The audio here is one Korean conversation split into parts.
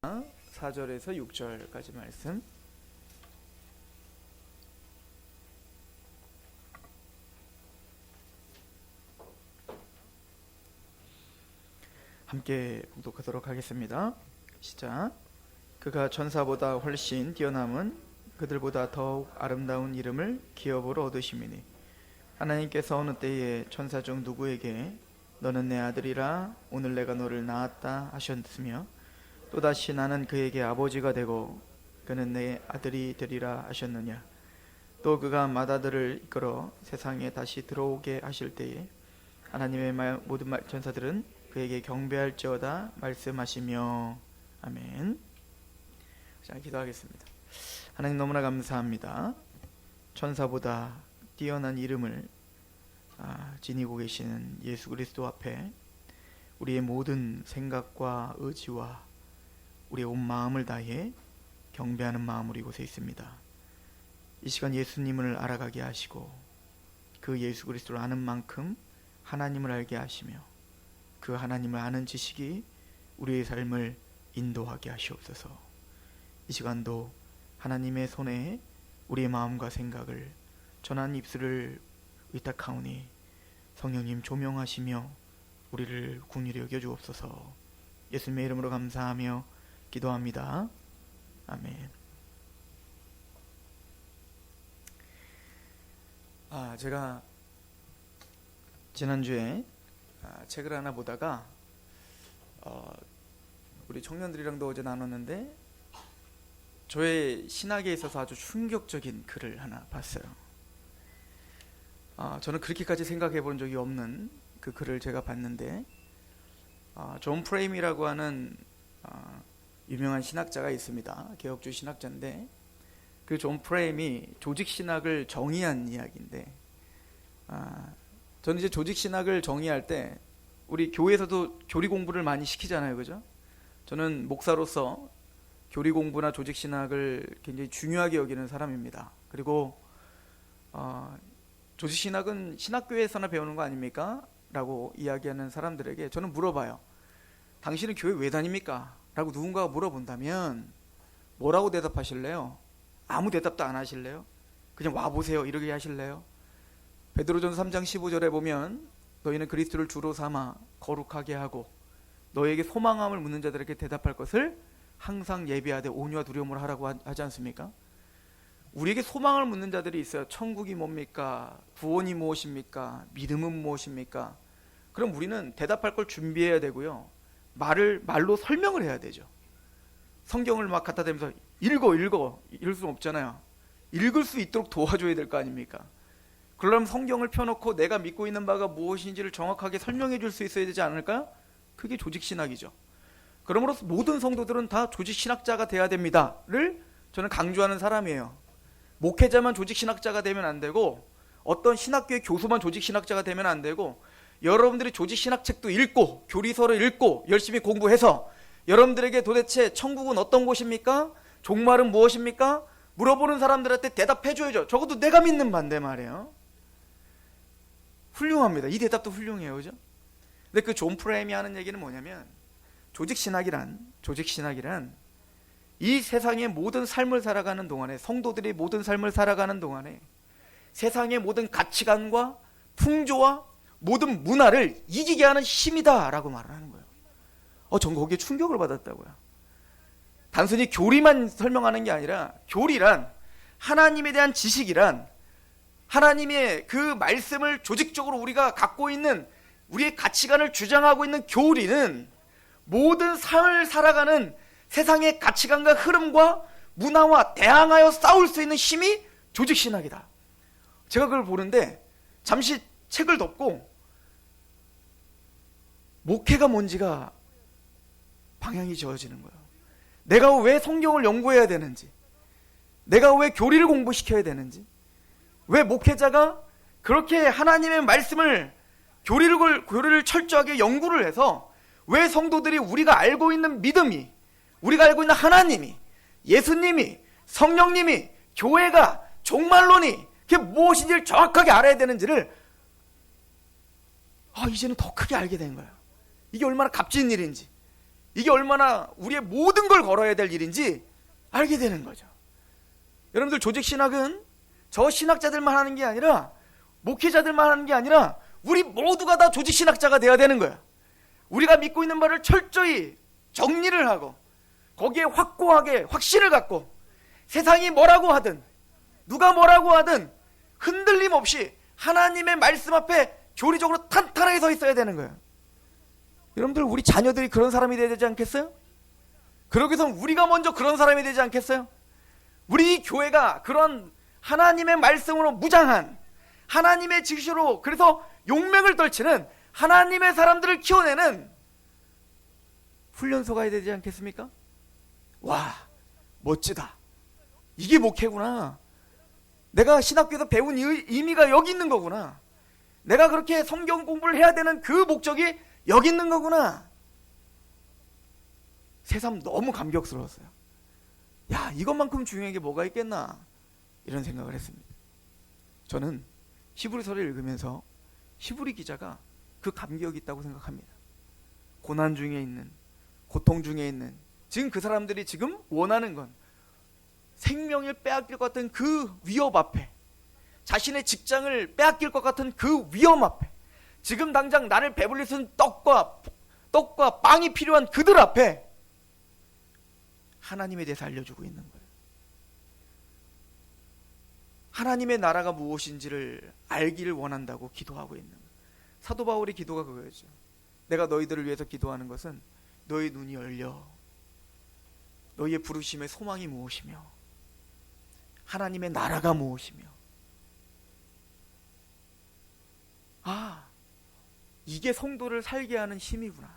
4절에서 6절까지 말씀. 함께 봉독하도록 하겠습니다. 시작. 그가 천사보다 훨씬 뛰어남은 그들보다 더욱 아름다운 이름을 기업으로 얻으심이니 하나님께서 어느 때에 천사 중 누구에게 너는 내 아들이라 오늘 내가 너를 낳았다 하셨으며 또다시 나는 그에게 아버지가 되고 그는 내 아들이 되리라 하셨느냐. 또 그가 맏아들을 이끌어 세상에 다시 들어오게 하실 때에 하나님의 모든 천사들은 그에게 경배할지어다 말씀하시며. 아멘. 자, 기도하겠습니다. 하나님, 너무나 감사합니다. 천사보다 뛰어난 이름을 지니고 계시는 예수 그리스도 앞에 우리의 모든 생각과 의지와 우리의 온 마음을 다해 경배하는 마음으로 이곳에 있습니다. 이 시간 예수님을 알아가게 하시고 그 예수 그리스도를 아는 만큼 하나님을 알게 하시며 그 하나님을 아는 지식이 우리의 삶을 인도하게 하시옵소서. 이 시간도 하나님의 손에 우리의 마음과 생각을 전한 입술을 의탁하오니 성령님 조명하시며 우리를 긍휼히 여겨 주옵소서. 예수님의 이름으로 감사하며 기도합니다. 아멘. 제가 지난주에 책을 하나 보다가 우리 청년들이랑도 어제 나눴는데 저의 신학에 있어서 아주 충격적인 글을 하나 봤어요. 저는 그렇게까지 생각해 본 적이 없는 그 글을 제가 봤는데 존 프레임이라고 하는 유명한 신학자가 있습니다. 개혁주의 신학자인데 그 존 프레임이 조직신학을 정의한 이야기인데 저는 이제 조직신학을 정의할 때 우리 교회에서도 교리 공부를 많이 시키잖아요. 그죠? 저는 목사로서 교리 공부나 조직신학을 굉장히 중요하게 여기는 사람입니다. 그리고 조직신학은 신학교에서나 배우는 거 아닙니까? 라고 이야기하는 사람들에게 저는 물어봐요. 당신은 교회 왜 다닙니까? 라고 누군가가 물어본다면 뭐라고 대답하실래요? 아무 대답도 안 하실래요? 그냥 와보세요 이렇게 하실래요? 베드로전서 3장 15절에 보면 너희는 그리스도를 주로 삼아 거룩하게 하고 너에게 소망함을 묻는 자들에게 대답할 것을 항상 예비하되 온유와 두려움으로 하라고 하지 않습니까? 우리에게 소망을 묻는 자들이 있어요. 천국이 뭡니까? 구원이 무엇입니까? 믿음은 무엇입니까? 그럼 우리는 대답할 걸 준비해야 되고요. 말로 설명을 해야 되죠. 성경을 막 갖다 대면서 읽어 이럴 수는 없잖아요. 읽을 수 있도록 도와줘야 될 거 아닙니까? 그러려면 성경을 펴놓고 내가 믿고 있는 바가 무엇인지를 정확하게 설명해 줄 수 있어야 되지 않을까요? 그게 조직신학이죠. 그러므로서 모든 성도들은 다 조직신학자가 돼야 됩니다를 저는 강조하는 사람이에요. 목회자만 조직신학자가 되면 안 되고 어떤 신학교의 교수만 조직신학자가 되면 안 되고 여러분들이 조직신학책도 읽고 교리서를 읽고 열심히 공부해서 여러분들에게 도대체 천국은 어떤 곳입니까? 종말은 무엇입니까? 물어보는 사람들한테 대답해줘야죠. 적어도 내가 믿는 반대 말이에요. 훌륭합니다. 이 대답도 훌륭해요. 그죠? 근데 그 존 프레임이 하는 얘기는 뭐냐면 조직신학이란 이 세상의 모든 삶을 살아가는 동안에 성도들이 모든 삶을 살아가는 동안에 세상의 모든 가치관과 풍조와 모든 문화를 이기게 하는 힘이다 라고 말을 하는 거예요. 전 거기에 충격을 받았다고요. 단순히 교리만 설명하는 게 아니라 교리란 하나님에 대한 지식이란 하나님의 그 말씀을 조직적으로 우리가 갖고 있는 우리의 가치관을 주장하고 있는 교리는 모든 삶을 살아가는 세상의 가치관과 흐름과 문화와 대항하여 싸울 수 있는 힘이 조직신학이다. 제가 그걸 보는데 잠시 책을 덮고 목회가 뭔지가 방향이 지어지는 거예요. 내가 왜 성경을 연구해야 되는지, 내가 왜 교리를 공부시켜야 되는지, 왜 목회자가 그렇게 하나님의 말씀을 교리를 철저하게 연구를 해서 왜 성도들이 우리가 알고 있는 믿음이, 우리가 알고 있는 하나님이, 예수님이, 성령님이, 교회가, 종말론이 그게 무엇인지를 정확하게 알아야 되는지를 이제는 더 크게 알게 된 거예요. 이게 얼마나 값진 일인지, 이게 얼마나 우리의 모든 걸 걸어야 될 일인지 알게 되는 거죠. 여러분들, 조직신학은 저 신학자들만 하는 게 아니라, 목회자들만 하는 게 아니라 우리 모두가 다 조직신학자가 돼야 되는 거야. 우리가 믿고 있는 바를 철저히 정리를 하고 거기에 확고하게 확신을 갖고 세상이 뭐라고 하든 누가 뭐라고 하든 흔들림 없이 하나님의 말씀 앞에 교리적으로 탄탄하게 서 있어야 되는 거예요. 여러분들, 우리 자녀들이 그런 사람이 돼야 되지 않겠어요? 그러기 위해서 우리가 먼저 그런 사람이 되지 않겠어요? 우리 교회가 그런 하나님의 말씀으로 무장한, 하나님의 지시로 그래서 용맹을 떨치는 하나님의 사람들을 키워내는 훈련소가 되지 않겠습니까? 와, 멋지다. 이게 목회구나. 내가 신학교에서 배운 의미가 여기 있는 거구나. 내가 그렇게 성경 공부를 해야 되는 그 목적이 여기 있는 거구나. 새삼 너무 감격스러웠어요. 야, 이것만큼 중요한 게 뭐가 있겠나, 이런 생각을 했습니다. 저는 히브리서를 읽으면서 히브리 기자가 그 감격이 있다고 생각합니다. 고난 중에 있는, 고통 중에 있는, 지금 그 사람들이 지금 원하는 건 생명을 빼앗길 것 같은 그 위협 앞에, 자신의 직장을 빼앗길 것 같은 그 위험 앞에, 지금 당장 나를 배불리 쓴 떡과 빵이 필요한 그들 앞에 하나님에 대해서 알려주고 있는 거예요. 하나님의 나라가 무엇인지를 알기를 원한다고 기도하고 있는 거예요. 사도 바울의 기도가 그거였죠. 내가 너희들을 위해서 기도하는 것은 너희 눈이 열려 너희의 부르심의 소망이 무엇이며 하나님의 나라가 무엇이며, 아, 이게 성도를 살게 하는 힘이구나.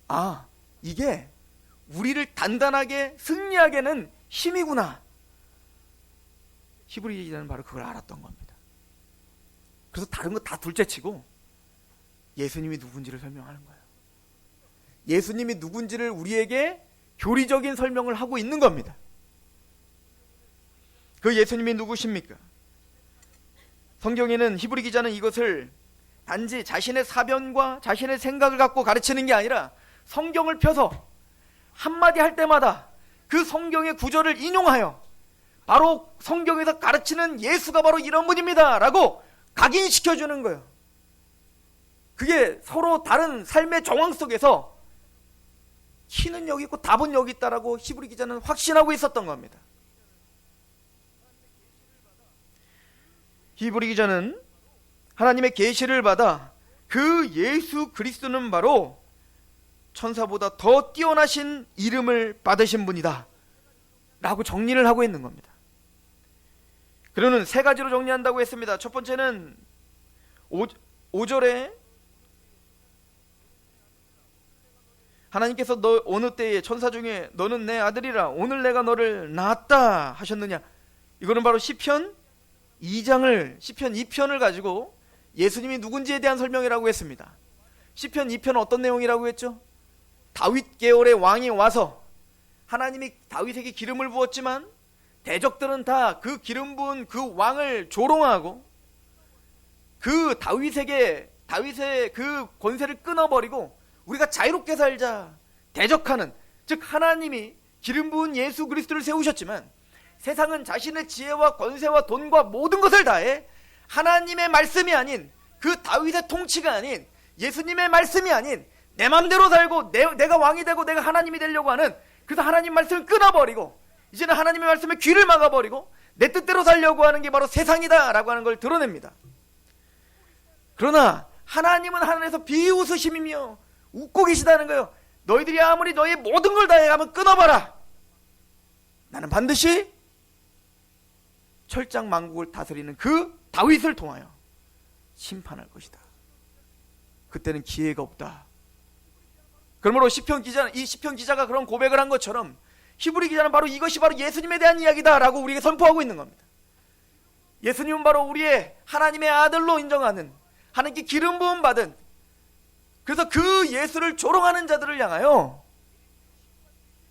아, 이게 우리를 단단하게 승리하게 하는 힘이구나. 히브리 기자는 바로 그걸 알았던 겁니다. 그래서 다른 거 다 둘째치고 예수님이 누군지를 설명하는 거예요. 예수님이 누군지를 우리에게 교리적인 설명을 하고 있는 겁니다. 그 예수님이 누구십니까? 성경에는 히브리 기자는 이것을 단지 자신의 사변과 자신의 생각을 갖고 가르치는 게 아니라 성경을 펴서 한마디 할 때마다 그 성경의 구절을 인용하여 바로 성경에서 가르치는 예수가 바로 이런 분입니다 라고 각인시켜주는 거예요. 그게 서로 다른 삶의 정황 속에서 키는 여기 있고 답은 여기 있다라고 히브리 기자는 확신하고 있었던 겁니다. 히브리 기자는 하나님의 계시를 받아 그 예수 그리스도는 바로 천사보다 더 뛰어나신 이름을 받으신 분이다 라고 정리를 하고 있는 겁니다. 그러는 세 가지로 정리한다고 했습니다. 첫 번째는 5절에 하나님께서 너 어느 때에 천사 중에 너는 내 아들이라 오늘 내가 너를 낳았다 하셨느냐. 이거는 바로 시편 2편을 가지고 예수님이 누군지에 대한 설명이라고 했습니다. 시편 2편은 어떤 내용이라고 했죠? 다윗 계열의 왕이 와서 하나님이 다윗에게 기름을 부었지만 대적들은 다 그 기름 부은 그 왕을 조롱하고 그 다윗의 그 권세를 끊어버리고 우리가 자유롭게 살자 대적하는, 즉 하나님이 기름 부은 예수 그리스도를 세우셨지만 세상은 자신의 지혜와 권세와 돈과 모든 것을 다해 하나님의 말씀이 아닌, 그 다윗의 통치가 아닌, 예수님의 말씀이 아닌 내 맘대로 살고 내가 왕이 되고 내가 하나님이 되려고 하는, 그래서 하나님 말씀을 끊어버리고 이제는 하나님의 말씀에 귀를 막아버리고 내 뜻대로 살려고 하는 게 바로 세상이다 라고 하는 걸 드러냅니다. 그러나 하나님은 하늘에서 비웃으심이며 웃고 계시다는 거예요. 너희들이 아무리 너희의 모든 걸 다해가면 끊어봐라. 나는 반드시 철장 만국을 다스리는 그 다윗을 통하여 심판할 것이다. 그때는 기회가 없다. 그러므로 이 시편 기자가 그런 고백을 한 것처럼 히브리 기자는 바로 이것이 바로 예수님에 대한 이야기다라고 우리에게 선포하고 있는 겁니다. 예수님은 바로 우리의 하나님의 아들로 인정하는, 하나님께 기름 부음 받은, 그래서 그 예수를 조롱하는 자들을 향하여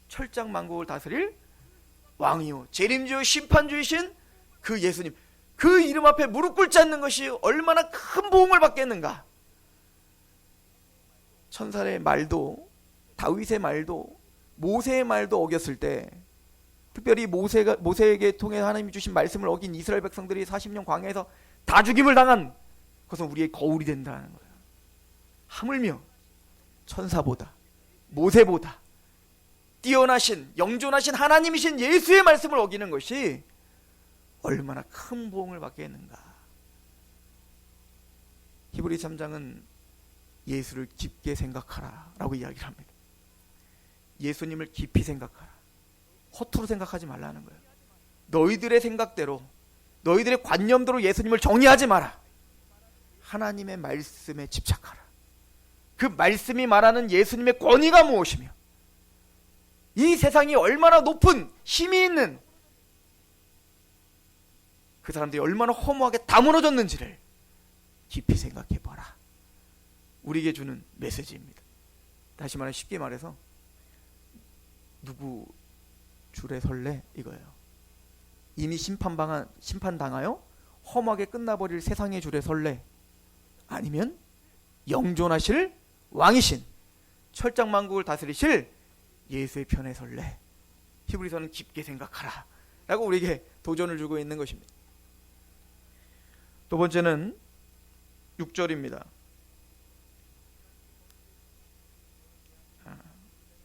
철장 만국을 다스릴 왕이요 재림주요 심판주이신 그 예수님, 그 이름 앞에 무릎 꿇지 않는 것이 얼마나 큰 보응을 받겠는가. 천사의 말도 다윗의 말도 모세의 말도 어겼을 때, 특별히 모세에게 통해 하나님이 주신 말씀을 어긴 이스라엘 백성들이 40년 광야에서 다 죽임을 당한 그것은 우리의 거울이 된다는 거예요. 하물며 천사보다 모세보다 뛰어나신 영존하신 하나님이신 예수의 말씀을 어기는 것이 얼마나 큰 보응을 받겠는가. 히브리서 3장은 예수를 깊게 생각하라 라고 이야기를 합니다. 예수님을 깊이 생각하라. 허투루 생각하지 말라는 거예요. 너희들의 생각대로, 너희들의 관념대로 예수님을 정의하지 마라. 하나님의 말씀에 집착하라. 그 말씀이 말하는 예수님의 권위가 무엇이며 이 세상이 얼마나 높은 힘이 있는, 그 사람들이 얼마나 허무하게 다 무너졌는지를 깊이 생각해봐라. 우리에게 주는 메시지입니다. 다시 말해, 쉽게 말해서 누구 줄에 설래? 이거예요. 이미 심판당하여 험하게 끝나버릴 세상의 줄에 설래? 아니면 영존하실 왕이신 철장만국을 다스리실 예수의 편에 설래? 히브리서는 깊게 생각하라 라고 우리에게 도전을 주고 있는 것입니다. 두 번째는 6절입니다.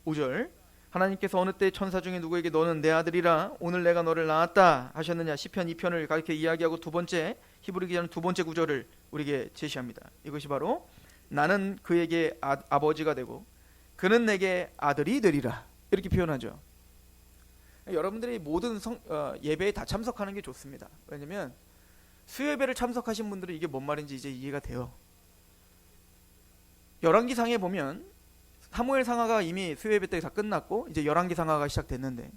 5절, 하나님께서 어느 때 천사 중에 누구에게 너는 내 아들이라 오늘 내가 너를 낳았다 하셨느냐. 시편 2편을 가르쳐 이야기하고 두 번째, 히브리 기자는 두 번째 구절을 우리에게 제시합니다. 이것이 바로 나는 그에게 아버지가 되고 그는 내게 아들이 되리라, 이렇게 표현하죠. 여러분들이 모든 예배에 다 참석하는 게 좋습니다. 왜냐면 수요예배를 참석하신 분들은 이게 뭔 말인지 이제 이해가 돼요. 열왕기상에 보면 사무엘상하가 이미 수요예배 때 다 끝났고 이제 열왕기상하가 시작됐는데,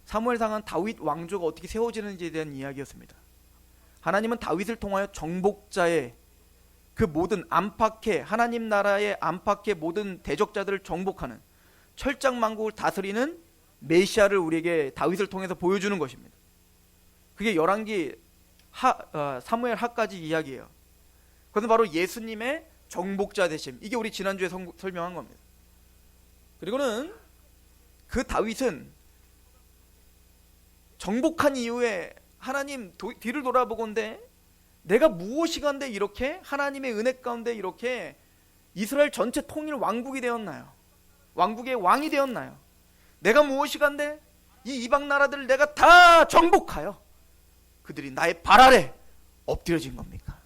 사무엘상은 다윗 왕조가 어떻게 세워지는지에 대한 이야기였습니다. 하나님은 다윗을 통하여 정복자의 그 모든 안팎의, 하나님 나라의 안팎의 모든 대적자들을 정복하는 철장만국을 다스리는 메시아를 우리에게 다윗을 통해서 보여주는 것입니다. 그게 열왕기 사무엘 하까지 이야기예요. 그것은 바로 예수님의 정복자 되심, 이게 우리 지난주에 설명한 겁니다. 그리고는 그 다윗은 정복한 이후에 하나님 뒤를 돌아보건대 내가 무엇이간데 이렇게 하나님의 은혜 가운데 이렇게 이스라엘 전체 통일 왕국이 되었나요? 왕국의 왕이 되었나요? 내가 무엇이간데 이 이방 나라들을 내가 다 정복하여 그들이 나의 발 아래 엎드려진 겁니까?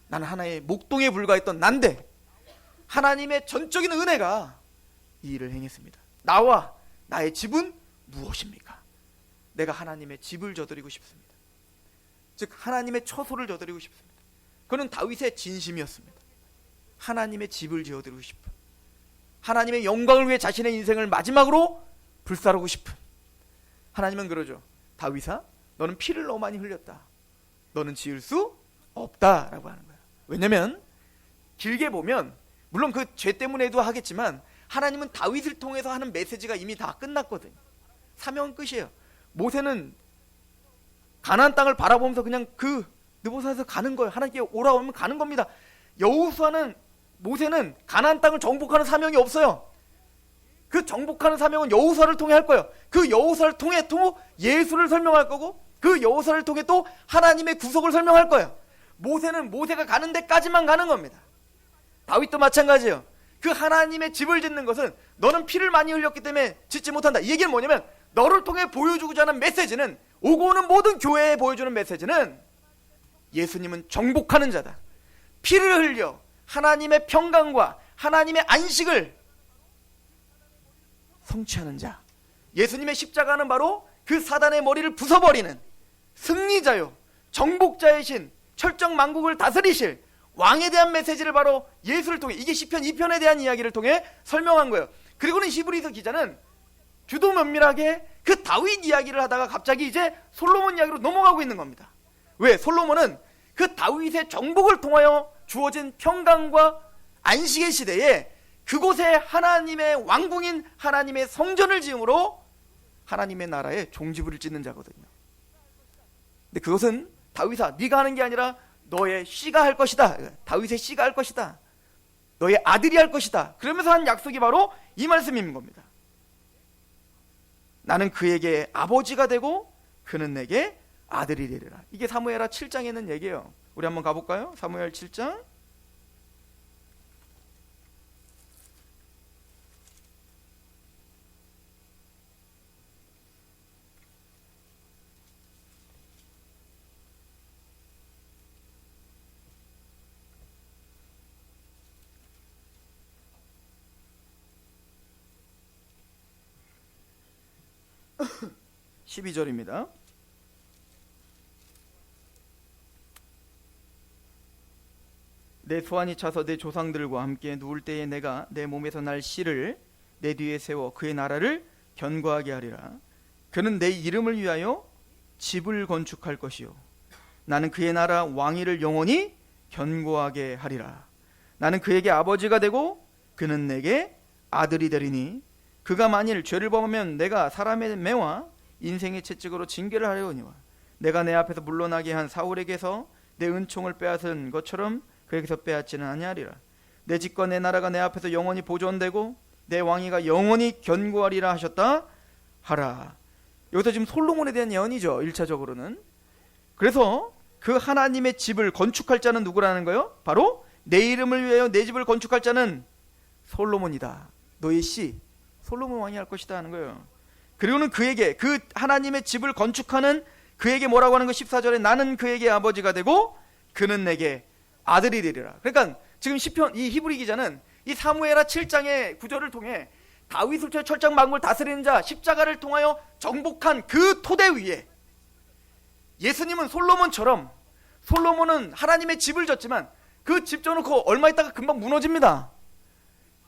나는 하나의 목동에 불과했던 난데 하나님의 전적인 은혜가 이 일을 행했습니다. 나와 나의 집은 무엇입니까? 내가 하나님의 집을 저드리고 싶습니다. 즉 하나님의 처소를 저드리고 싶습니다. 그는 다윗의 진심이었습니다. 하나님의 집을 지어드리고 싶은, 하나님의 영광을 위해 자신의 인생을 마지막으로 불사르고 싶은. 하나님은 그러죠. 다윗아, 너는 피를 너무 많이 흘렸다. 너는 지을 수 없다라고 하는 거예요. 왜냐면 길게 보면 물론 그 죄 때문에도 하겠지만 하나님은 다윗을 통해서 하는 메시지가 이미 다 끝났거든요. 사명은 끝이에요. 모세는 가나안 땅을 바라보면서 그냥 그 느보산에서 가는 거예요. 하나님께 오라오면 가는 겁니다. 모세는 가나안 땅을 정복하는 사명이 없어요. 그 정복하는 사명은 여호수아를 통해 할 거예요. 그 여호수아를 통해 또 예수를 설명할 거고, 그 여호수아를 통해 또 하나님의 구속을 설명할 거예요. 모세는 모세가 가는 데까지만 가는 겁니다. 다윗도 마찬가지예요. 그 하나님의 집을 짓는 것은 너는 피를 많이 흘렸기 때문에 짓지 못한다. 이 얘기는 뭐냐면 너를 통해 보여주고자 하는 메시지는, 오고 오는 모든 교회에 보여주는 메시지는 예수님은 정복하는 자다. 피를 흘려 하나님의 평강과 하나님의 안식을 성취하는 자. 예수님의 십자가는 바로 그 사단의 머리를 부숴버리는 승리자요 정복자이신 철정만국을 다스리실 왕에 대한 메시지를 바로 예수를 통해, 이게 시편 2편에 대한 이야기를 통해 설명한 거예요. 그리고는 히브리서 기자는 주도 면밀하게 그 다윗 이야기를 하다가 갑자기 이제 솔로몬 이야기로 넘어가고 있는 겁니다. 왜? 솔로몬은 그 다윗의 정복을 통하여 주어진 평강과 안식의 시대에 그곳에 하나님의 왕궁인 하나님의 성전을 지음으로 하나님의 나라에 종지부를 찍는 자거든요. 근데 그것은 다윗아 네가 하는 게 아니라 너의 씨가 할 것이다. 다윗의 씨가 할 것이다. 너의 아들이 할 것이다. 그러면서 한 약속이 바로 이 말씀인 겁니다. 나는 그에게 아버지가 되고 그는 내게 아들이 되리라. 이게 사무엘하 7장에 있는 얘기예요. 우리 한번 가볼까요? 사무엘 7장 12절입니다. 내 소환이 차서 내 조상들과 함께 누울 때에 내가 내 몸에서 날 씨를 내 뒤에 세워 그의 나라를 견고하게 하리라. 그는 내 이름을 위하여 집을 건축할 것이요 나는 그의 나라 왕위를 영원히 견고하게 하리라. 나는 그에게 아버지가 되고 그는 내게 아들이 되리니 그가 만일 죄를 범하면 내가 사람의 매와 인생의 채찍으로 징계를 하려니와 내가 내 앞에서 물러나게 한 사울에게서 내 은총을 빼앗은 것처럼 그에게서 빼앗지는 아니하리라. 내 집과 내 나라가 내 앞에서 영원히 보존되고 내 왕위가 영원히 견고하리라 하셨다 하라. 여기서 지금 솔로몬에 대한 예언이죠. 1차적으로는. 그래서 그 하나님의 집을 건축할 자는 누구라는 거예요? 바로 내 이름을 위하여 내 집을 건축할 자는 솔로몬이다. 너의 씨 솔로몬 왕이 할 것이다 하는 거예요. 그리고는 그에게 그 하나님의 집을 건축하는 그에게 뭐라고 하는 거 14절에 나는 그에게 아버지가 되고 그는 내게 아들이 되리라. 그러니까 지금 시편 이 히브리 기자는 이 사무엘하 7장의 구절을 통해 다윗을 통해 철장 만국을 다스리는 자 십자가를 통하여 정복한 그 토대 위에 예수님은 솔로몬처럼 솔로몬은 하나님의 집을 졌지만 그 집 져놓고 얼마 있다가 금방 무너집니다.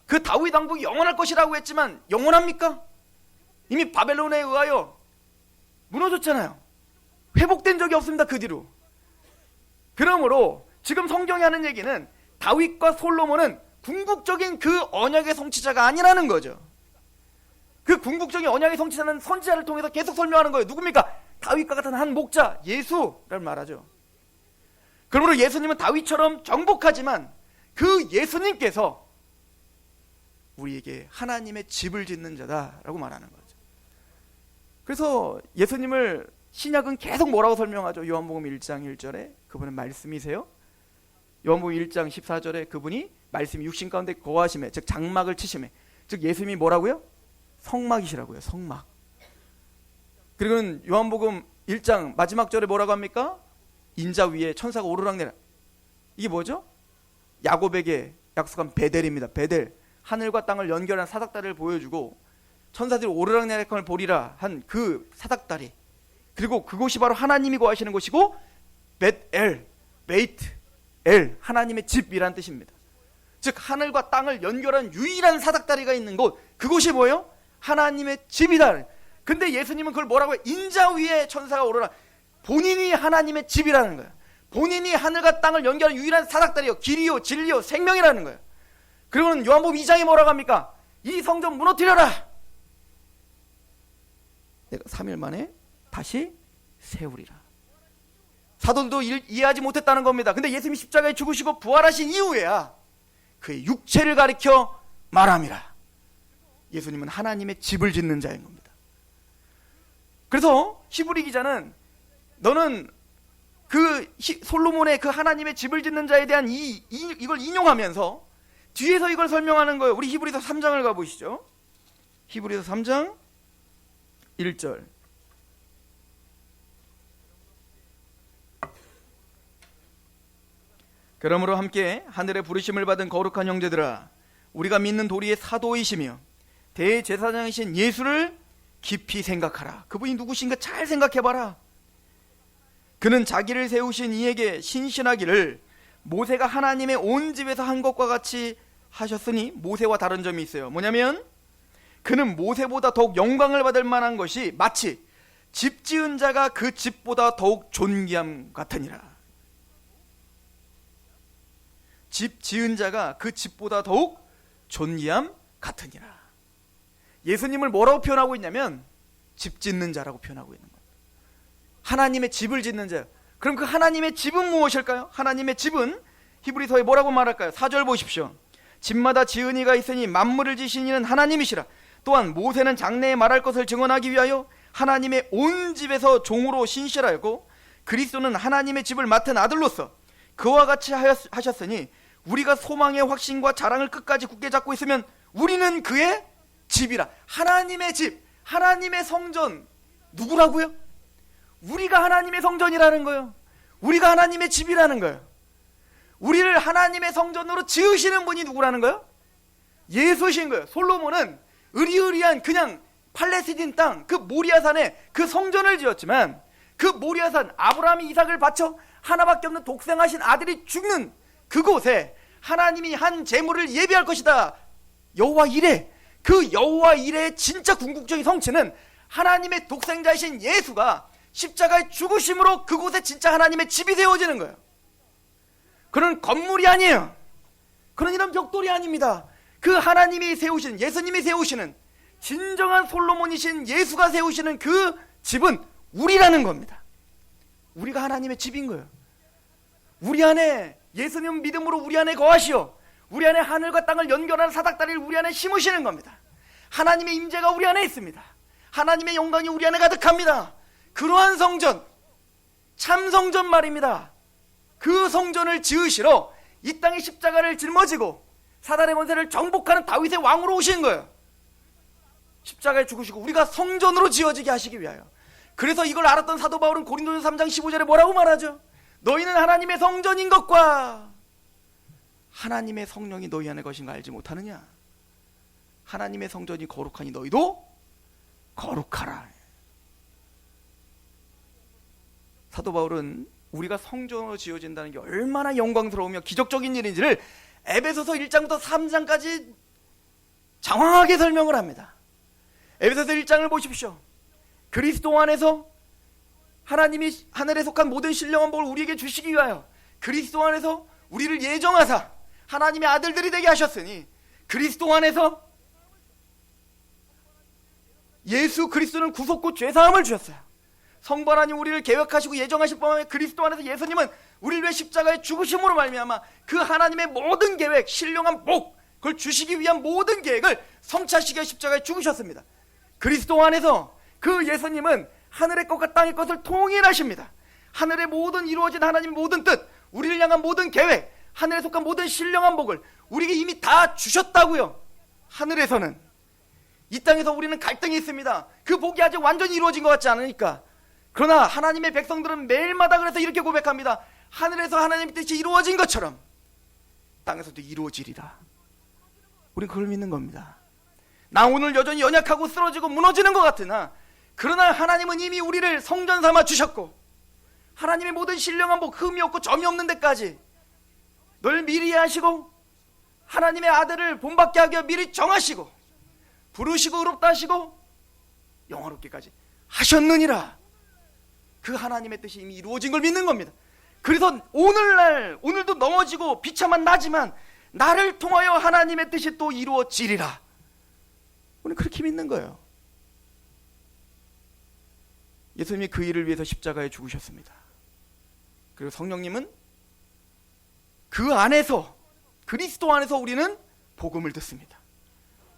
그 다윗 왕국이 영원할 것이라고 했지만 영원합니까? 이미 바벨론에 의하여 무너졌잖아요. 회복된 적이 없습니다. 그 뒤로. 그러므로 지금 성경이 하는 얘기는 다윗과 솔로몬은 궁극적인 그 언약의 성취자가 아니라는 거죠. 그 궁극적인 언약의 성취자는 선지자를 통해서 계속 설명하는 거예요. 누굽니까? 다윗과 같은 한 목자 예수를 말하죠. 그러므로 예수님은 다윗처럼 정복하지만 그 예수님께서 우리에게 하나님의 집을 짓는 자다라고 말하는 거죠. 그래서 예수님을 신약은 계속 뭐라고 설명하죠? 요한복음 1장 1절에 그분은 말씀이세요. 요한복음 1장 14절에 그분이 말씀이 육신 가운데 거하심에 즉 장막을 치심에 즉 예수님이 뭐라고요? 성막이시라고요. 성막. 그리고 요한복음 1장 마지막 절에 뭐라고 합니까? 인자 위에 천사가 오르락내락. 이게 뭐죠? 야곱에게 약속한 베델입니다. 베델. 하늘과 땅을 연결한 사닥다리를 보여주고 천사들이 오르락내락함을 보리라 한 그 사닥다리. 그리고 그곳이 바로 하나님이 거하시는 곳이고 벳엘, 베이트, 엘 하나님의 집이란 뜻입니다. 즉 하늘과 땅을 연결한 유일한 사닥다리가 있는 곳 그곳이 뭐예요? 하나님의 집이다. 근데 예수님은 그걸 뭐라고 해요? 인자 위에 천사가 오르라. 본인이 하나님의 집이라는 거예요. 본인이 하늘과 땅을 연결한 유일한 사닥다리요 길이요 진리요 생명이라는 거예요. 그리고는 요한복음 2장에 뭐라고 합니까? 이 성전 무너뜨려라. 내가 3일 만에 다시 세우리라. 사도들도 이해하지 못했다는 겁니다. 근데 예수님이 십자가에 죽으시고 부활하신 이후에야 그의 육체를 가리켜 말함이라. 예수님은 하나님의 집을 짓는 자인 겁니다. 그래서 히브리 기자는 너는 그 솔로몬의 그 하나님의 집을 짓는 자에 대한 이걸 인용하면서 뒤에서 이걸 설명하는 거예요. 우리 히브리서 3장을 가보시죠. 히브리서 3장 1절. 그러므로 함께 하늘의 부르심을 받은 거룩한 형제들아 우리가 믿는 도리의 사도이시며 대제사장이신 예수를 깊이 생각하라. 그분이 누구신가 잘 생각해봐라. 그는 자기를 세우신 이에게 신실하기를 모세가 하나님의 온 집에서 한 것과 같이 하셨으니 모세와 다른 점이 있어요. 뭐냐면 그는 모세보다 더욱 영광을 받을 만한 것이 마치 집 지은 자가 그 집보다 더욱 존귀함 같으니라. 집 지은 자가 그 집보다 더욱 존귀함 같으니라. 예수님을 뭐라고 표현하고 있냐면 집 짓는 자라고 표현하고 있는 거예요. 하나님의 집을 짓는 자. 그럼 그 하나님의 집은 무엇일까요? 하나님의 집은 히브리서에 뭐라고 말할까요? 4절 보십시오. 집마다 지은 이가 있으니 만물을 지신 이는 하나님이시라. 또한 모세는 장래에 말할 것을 증언하기 위하여 하나님의 온 집에서 종으로 신실하였고 그리스도는 하나님의 집을 맡은 아들로서 그와 같이 하셨으니 우리가 소망의 확신과 자랑을 끝까지 굳게 잡고 있으면 우리는 그의 집이라. 하나님의 집, 하나님의 성전. 누구라고요? 우리가 하나님의 성전이라는 거예요. 우리가 하나님의 집이라는 거예요. 우리를 하나님의 성전으로 지으시는 분이 누구라는 거예요? 예수신 거예요. 솔로몬은 으리으리한 그냥 팔레스틴 땅 그 모리아산에 그 성전을 지었지만 그 모리아산, 아브라함이 이삭을 바쳐 하나밖에 없는 독생하신 아들이 죽는 그곳에 하나님이 한 제물을 예비할 것이다. 여호와 이레. 그 여호와 이레의 진짜 궁극적인 성취는 하나님의 독생자이신 예수가 십자가의 죽으심으로 그곳에 진짜 하나님의 집이 되어지는 거예요. 그런 건물이 아니에요. 그런 이런 벽돌이 아닙니다. 그 하나님이 세우시는, 예수님이 세우시는 진정한 솔로몬이신 예수가 세우시는 그 집은 우리라는 겁니다. 우리가 하나님의 집인 거예요. 우리 안에 예수님 믿음으로 우리 안에 거하시어 우리 안에 하늘과 땅을 연결하는 사닥다리를 우리 안에 심으시는 겁니다. 하나님의 임재가 우리 안에 있습니다. 하나님의 영광이 우리 안에 가득합니다. 그러한 성전, 참 성전 말입니다. 그 성전을 지으시러 이 땅에 십자가를 짊어지고 사단의 권세를 정복하는 다윗의 왕으로 오신 거예요. 십자가에 죽으시고 우리가 성전으로 지어지게 하시기 위하여. 그래서 이걸 알았던 사도 바울은 고린도전서 3장 15절에 뭐라고 말하죠? 너희는 하나님의 성전인 것과 하나님의 성령이 너희 안에 거신 거 알지 못하느냐? 하나님의 성전이 거룩하니 너희도 거룩하라. 사도 바울은 우리가 성전으로 지어진다는 게 얼마나 영광스러우며 기적적인 일인지를 에베소서 1장부터 3장까지 장황하게 설명을 합니다. 에베소서 1장을 보십시오. 그리스도 안에서 하나님이 하늘에 속한 모든 신령한 복을 우리에게 주시기 위하여 그리스도 안에서 우리를 예정하사 하나님의 아들들이 되게 하셨으니 그리스도 안에서 예수 그리스도는 구속고 죄사함을 주셨어요. 성부 하나님 우리를 계획하시고 예정하실 뻔함에 그리스도 안에서 예수님은 우리를 위해 십자가에 죽으심으로 말미암아 그 하나님의 모든 계획, 신령한 복, 그걸 주시기 위한 모든 계획을 성취하시기 위해 십자가에 죽으셨습니다. 그리스도 안에서 그 예수님은 하늘의 것과 땅의 것을 통일하십니다. 하늘의 모든 이루어진 하나님의 모든 뜻, 우리를 향한 모든 계획, 하늘에 속한 모든 신령한 복을 우리에게 이미 다 주셨다고요. 하늘에서는. 이 땅에서 우리는 갈등이 있습니다. 그 복이 아직 완전히 이루어진 것 같지 않으니까. 그러나 하나님의 백성들은 매일마다 그래서 이렇게 고백합니다. 하늘에서 하나님의 뜻이 이루어진 것처럼 땅에서도 이루어지리라. 우린 그걸 믿는 겁니다. 나 오늘 여전히 연약하고 쓰러지고 무너지는 것 같으나 그러나 하나님은 이미 우리를 성전 삼아 주셨고 하나님의 모든 신령한 복, 흠이 없고 점이 없는 데까지 널 미리 하시고 하나님의 아들을 본받게 하기 위해 미리 정하시고 부르시고 의롭다 하시고 영화롭게까지 하셨느니라. 그 하나님의 뜻이 이미 이루어진 걸 믿는 겁니다. 그래서 오늘도 넘어지고 비참한 나지만 나를 통하여 하나님의 뜻이 또 이루어지리라. 우리는 그렇게 믿는 거예요. 예수님이 그 일을 위해서 십자가에 죽으셨습니다. 그리고 성령님은 그 안에서, 그리스도 안에서 우리는 복음을 듣습니다.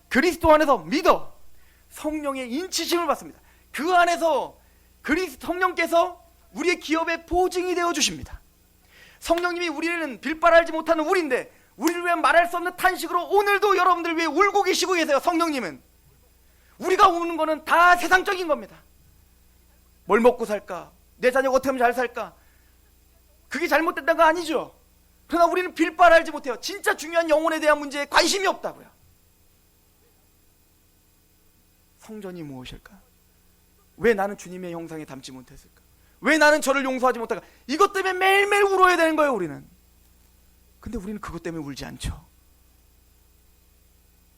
그리스도 안에서 믿어 성령의 인치심을 받습니다. 그 안에서 성령께서 우리의 기업의 보증이 되어 주십니다. 성령님이 우리는 빌바를 알지 못하는 우리인데 우리를 위해 말할 수 없는 탄식으로 오늘도 여러분들 위해 울고 계시고 계세요. 성령님은 우리가 우는 거는 다 세상적인 겁니다. 뭘 먹고 살까? 내 자녀가 어떻게 하면 잘 살까? 그게 잘못된다는 거 아니죠. 그러나 우리는 빌바를 알지 못해요. 진짜 중요한 영혼에 대한 문제에 관심이 없다고요. 성전이 무엇일까? 왜 나는 주님의 형상에 닮지 못했을까? 왜 나는 저를 용서하지 못할까? 이것 때문에 매일매일 울어야 되는 거예요. 우리는. 근데 우리는 그것 때문에 울지 않죠.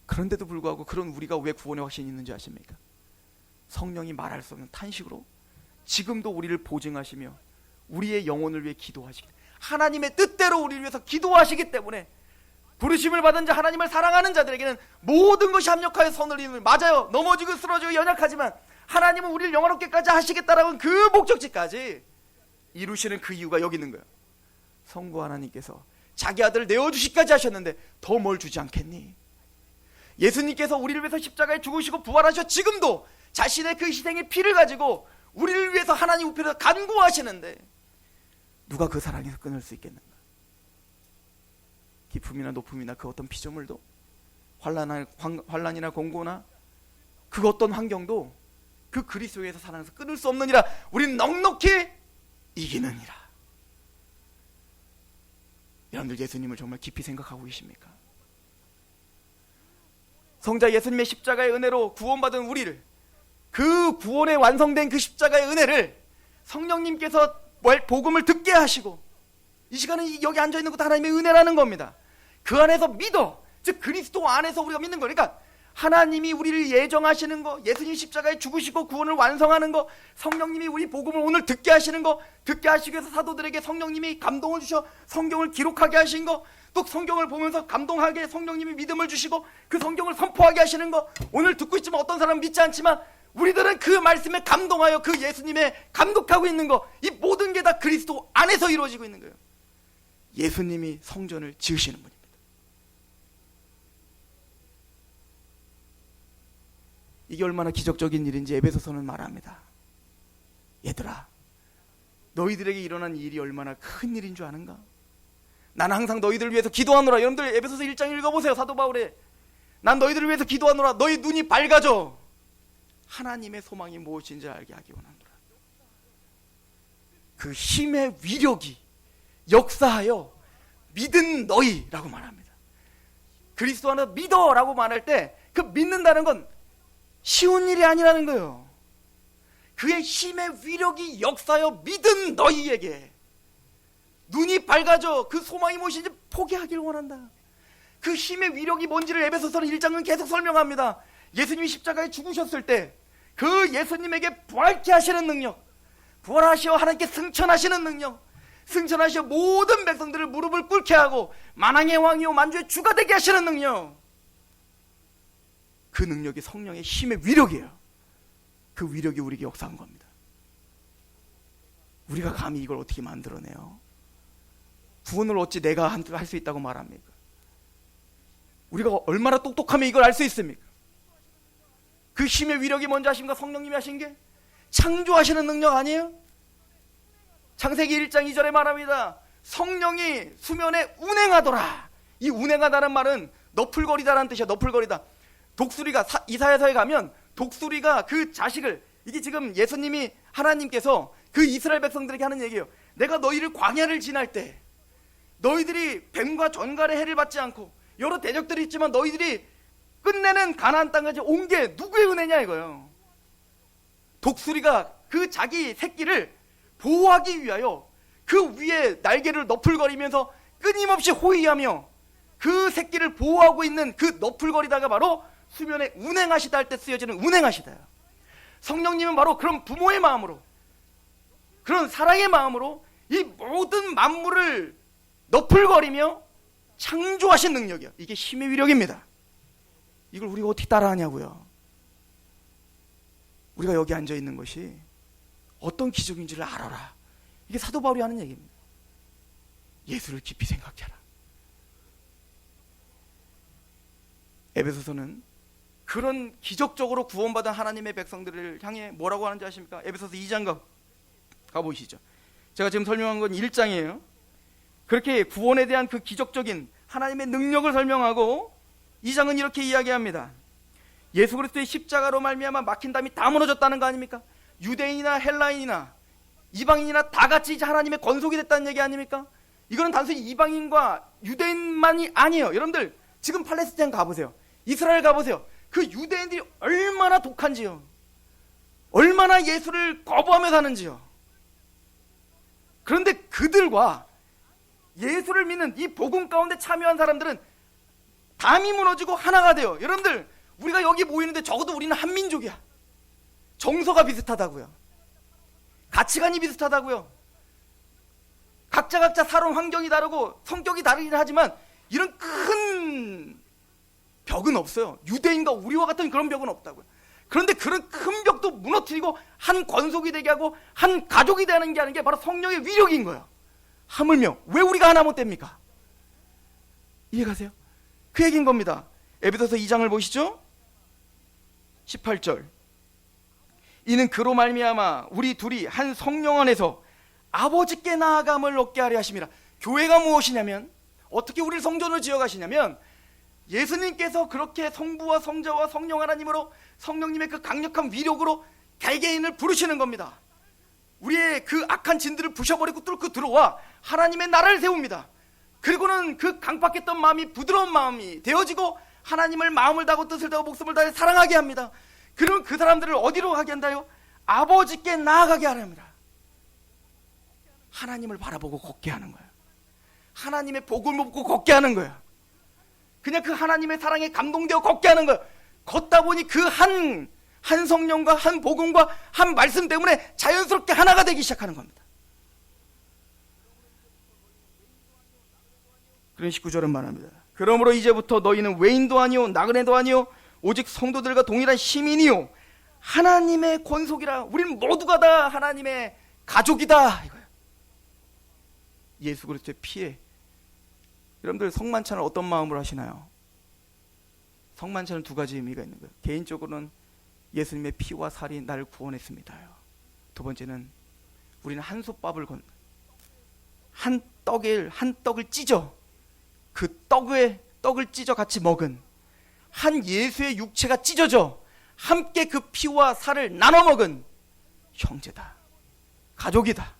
그런데도 불구하고 그런 우리가 왜 구원의 확신이 있는지 아십니까? 성령이 말할 수 없는 탄식으로 지금도 우리를 보증하시며 우리의 영혼을 위해 기도하시기, 하나님의 뜻대로 우리를 위해서 기도하시기 때문에 부르심을 받은 자, 하나님을 사랑하는 자들에게는 모든 것이 합력하여 선을 이루는, 맞아요, 넘어지고 쓰러지고 연약하지만 하나님은 우리를 영원롭게까지 하시겠다라는 그 목적지까지 이루시는 그 이유가 여기 있는 거예요. 성부 하나님께서 자기 아들을 내어주시기까지 하셨는데 더 뭘 주지 않겠니? 예수님께서 우리를 위해서 십자가에 죽으시고 부활하셔 지금도 자신의 그 희생의 피를 가지고 우리를 위해서 하나님 우편에서 간구하시는데 누가 그 사랑에서 끊을 수 있겠는가? 기쁨이나 높음이나 그 어떤 피조물도 환난이나 공고나 그 어떤 환경도 그 그리스도에서 사랑에서 끊을 수 없느니라. 우리는 넉넉히 이기느니라. 여러분들 예수님을 정말 깊이 생각하고 계십니까? 성자 예수님의 십자가의 은혜로 구원받은 우리를, 그 구원에 완성된 그 십자가의 은혜를 성령님께서 복음을 듣게 하시고, 이 시간은 여기 앉아있는 것도 하나님의 은혜라는 겁니다. 그 안에서 믿어, 즉 그리스도 안에서 우리가 믿는 거. 그러니까 하나님이 우리를 예정하시는 거, 예수님 십자가에 죽으시고 구원을 완성하는 거, 성령님이 우리 복음을 오늘 듣게 하시는 거, 듣게 하시기 위해서 사도들에게 성령님이 감동을 주셔 성경을 기록하게 하신 거, 또 성경을 보면서 감동하게 성령님이 믿음을 주시고 그 성경을 선포하게 하시는 거, 오늘 듣고 있지만 어떤 사람은 믿지 않지만 우리들은 그 말씀에 감동하여 그 예수님에 감격하고 있는 거, 이 모든 게 다 그리스도 안에서 이루어지고 있는 거예요. 예수님이 성전을 지으시는 분입니다. 이게 얼마나 기적적인 일인지 에베소서는 말합니다. 얘들아, 너희들에게 일어난 일이 얼마나 큰 일인 줄 아는가? 나는 항상 너희들을 위해서 기도하노라. 여러분들 에베소서 1장 읽어보세요. 사도 바울의 난 너희들을 위해서 기도하노라. 너희 눈이 밝아져 하나님의 소망이 무엇인지 알게 하기 원하노라. 그 힘의 위력이 역사하여 믿은 너희라고 말합니다. 그리스도 안에서 믿어라고 말할 때 그 믿는다는 건 쉬운 일이 아니라는 거예요. 그의 힘의 위력이 역사하여 믿은 너희에게 눈이 밝아져 그 소망이 무엇인지 포기하기를 원한다. 그 힘의 위력이 뭔지를 에베소서는 1장은 계속 설명합니다. 예수님이 십자가에 죽으셨을 때 그 예수님에게 부활케 하시는 능력, 부활하시어 하나님께 승천하시는 능력, 승천하시어 모든 백성들을 무릎을 꿇게 하고 만왕의 왕이요 만주의 주가 되게 하시는 능력, 그 능력이 성령의 힘의 위력이에요. 그 위력이 우리에게 역사한 겁니다. 우리가 감히 이걸 어떻게 만들어내요? 구원을 어찌 내가 할 수 있다고 말합니까? 우리가 얼마나 똑똑하면 이걸 알 수 있습니까? 그 힘의 위력이 뭔지 아십니까? 성령님이 하신 게 창조하시는 능력 아니에요? 창세기 1장 2절에 말합니다. 성령이 수면에 운행하더라. 이 운행하다는 말은 너풀거리다라는 뜻이야. 너풀거리다. 독수리가 이사야서에 가면 독수리가 그 자식을, 이게 지금 예수님이 하나님께서 그 이스라엘 백성들에게 하는 얘기예요. 내가 너희를 광야를 지날 때 너희들이 뱀과 전갈의 해를 받지 않고 여러 대적들이 있지만 너희들이 끝내는 가나안 땅까지 온 게 누구의 은혜냐 이거예요. 독수리가 그 자기 새끼를 보호하기 위하여 그 위에 날개를 너풀거리면서 끊임없이 호위하며 그 새끼를 보호하고 있는 그 너풀거리다가 바로 수면에 운행하시다 할 때 쓰여지는 운행하시다요. 성령님은 바로 그런 부모의 마음으로, 그런 사랑의 마음으로 이 모든 만물을 너풀거리며 창조하신 능력이요. 이게 힘의 위력입니다. 이걸 우리가 어떻게 따라하냐고요. 우리가 여기 앉아있는 것이 어떤 기적인지를 알아라. 이게 사도 바울이 하는 얘기입니다. 예수를 깊이 생각해라. 에베소서는 그런 기적적으로 구원받은 하나님의 백성들을 향해 뭐라고 하는지 아십니까? 에베소서 2장 가보시죠. 제가 지금 설명한 건 1장이에요. 그렇게 구원에 대한 그 기적적인 하나님의 능력을 설명하고 2장은 이렇게 이야기합니다. 예수 그리스도의 십자가로 말미암아 막힌 담이 다 무너졌다는 거 아닙니까? 유대인이나 헬라인이나 이방인이나 다 같이 이제 하나님의 권속이 됐다는 얘기 아닙니까? 이거는 단순히 이방인과 유대인만이 아니에요. 여러분들 지금 팔레스타인 가보세요. 이스라엘 가보세요. 그 유대인들이 얼마나 독한지요. 얼마나 예수를 거부하며 사는지요. 그런데 그들과 예수를 믿는 이 복음 가운데 참여한 사람들은 담이 무너지고 하나가 돼요. 여러분들 우리가 여기 모이는데 적어도 우리는 한민족이야. 정서가 비슷하다고요. 가치관이 비슷하다고요. 각자 살아온 환경이 다르고 성격이 다르긴 하지만 이런 큰 벽은 없어요. 유대인과 우리와 같은 그런 벽은 없다고요. 그런데 그런 큰 벽도 무너뜨리고 한 권속이 되게 하고 한 가족이 되는 게 바로 성령의 위력인 거예요. 하물며 왜 우리가 하나 못 됩니까? 이해가세요? 그 얘기인 겁니다. 에베소서 2장을 보시죠. 18절. 이는 그로 말미암아 우리 둘이 한 성령 안에서 아버지께 나아감을 얻게 하려 하심이라. 교회가 무엇이냐면, 어떻게 우리를 성전으로 지어가시냐면, 예수님께서 그렇게 성부와 성자와 성령 하나님으로, 성령님의 그 강력한 위력으로 개개인을 부르시는 겁니다. 우리의 그 악한 진들을 부셔버리고 뚫고 들어와 하나님의 나라를 세웁니다. 그리고는 그 강팍했던 마음이 부드러운 마음이 되어지고 하나님을 마음을 다하고 뜻을 다하고 목숨을 다해 사랑하게 합니다. 그러면 그 사람들을 어디로 가게 한다요? 아버지께 나아가게 하랍니다. 하나님을 바라보고 걷게 하는 거예요. 하나님의 복을 먹고 걷게 하는 거예요. 그냥 그 하나님의 사랑에 감동되어 걷게 하는 거예요. 걷다 보니 그 한 성령과 한 복음과 한 말씀 때문에 자연스럽게 하나가 되기 시작하는 겁니다. 그런 19절은 말합니다. 그러므로 이제부터 너희는 외인도 아니요 나그네도 아니요 오직 성도들과 동일한 시민이요 하나님의 권속이라. 우리는 모두가 다 하나님의 가족이다 이거예요. 예수 그리스도의 피에. 여러분들 성만찬을 어떤 마음으로 하시나요? 성만찬은 두 가지 의미가 있는 거예요. 개인적으로는 예수님의 피와 살이 나를 구원했습니다요. 두 번째는 우리는 한 솥밥을 한 떡을 찢어 그 떡을 찢어 같이 먹은 한 예수의 육체가 찢어져 함께 그 피와 살을 나눠 먹은 형제다, 가족이다,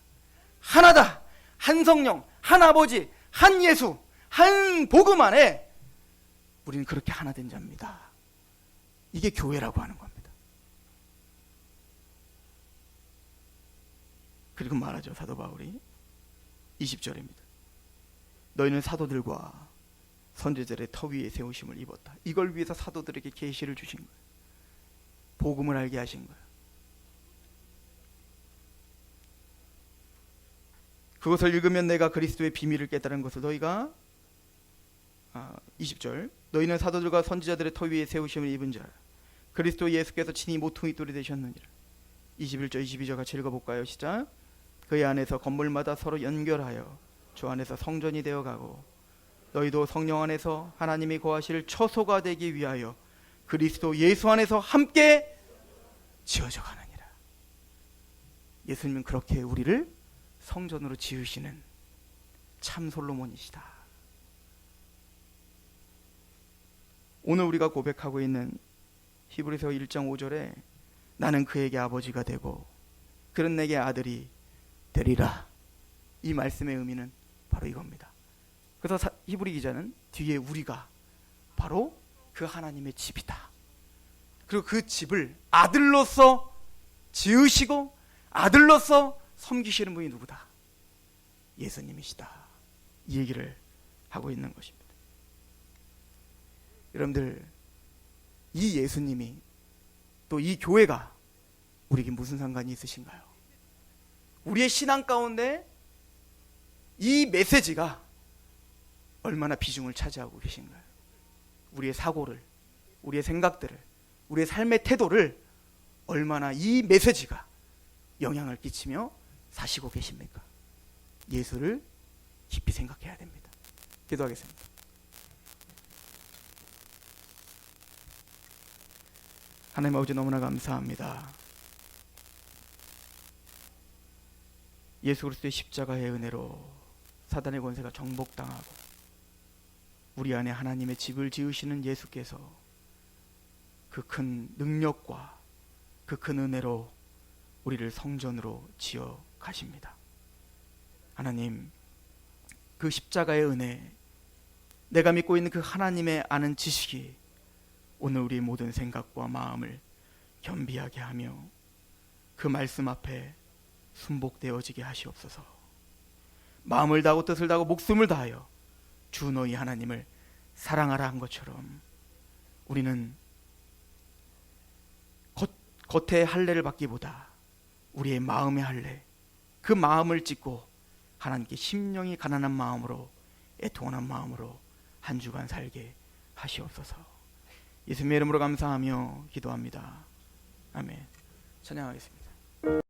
하나다, 한 성령, 한 아버지, 한 예수, 한 복음 안에 우리는 그렇게 하나 된 자입니다. 이게 교회라고 하는 겁니다. 그리고 말하죠, 사도 바울이 20절입니다. 너희는 사도들과 선지자들의 터 위에 세우심을 입었다. 이걸 위해서 사도들에게 계시를 주신 거예요. 복음을 알게 하신 거예요. 그것을 읽으면 내가 그리스도의 비밀을 깨달은 것을 너희가 20절 너희는 사도들과 선지자들의 터 위에 세우심을 입은 자 그리스도 예수께서 친히 모퉁이 돌이 되셨느니라. 21절 22절 같이 읽어볼까요? 시작. 그의 안에서 건물마다 서로 연결하여 주 안에서 성전이 되어가고 너희도 성령 안에서 하나님이 거하실 처소가 되기 위하여 그리스도 예수 안에서 함께 지어져 가느니라. 예수님은 그렇게 우리를 성전으로 지으시는 참 솔로몬이시다. 오늘 우리가 고백하고 있는 히브리서 1장 5절에 나는 그에게 아버지가 되고 그는 내게 아들이 되리라. 이 말씀의 의미는 바로 이겁니다. 그래서 히브리 기자는 뒤에 우리가 바로 그 하나님의 집이다. 그리고 그 집을 아들로서 지으시고 아들로서 섬기시는 분이 누구다? 예수님이시다. 이 얘기를 하고 있는 것입니다. 여러분들, 이 예수님이 또 이 교회가 우리에게 무슨 상관이 있으신가요? 우리의 신앙 가운데 이 메시지가 얼마나 비중을 차지하고 계신가요? 우리의 사고를, 우리의 생각들을, 우리의 삶의 태도를 얼마나 이 메시지가 영향을 끼치며 사시고 계십니까? 예수를 깊이 생각해야 됩니다. 기도하겠습니다. 하나님 아버지, 너무나 감사합니다. 예수 그리스도의 십자가의 은혜로 사단의 권세가 정복당하고 우리 안에 하나님의 집을 지으시는 예수께서 그 큰 능력과 그 큰 은혜로 우리를 성전으로 지어 가십니다. 하나님, 그 십자가의 은혜, 내가 믿고 있는 그 하나님의 아는 지식이 오늘 우리의 모든 생각과 마음을 겸비하게 하며 그 말씀 앞에 순복되어지게 하시옵소서. 마음을 다하고 뜻을 다하고 목숨을 다하여 주 너희 하나님을 사랑하라 한 것처럼 우리는 겉의 할례를 받기보다 우리의 마음의 할례, 그 마음을 찢고 하나님께 심령이 가난한 마음으로, 애통하는 마음으로 한 주간 살게 하시옵소서. 예수님의 이름으로 감사하며 기도합니다. 아멘. 찬양하겠습니다.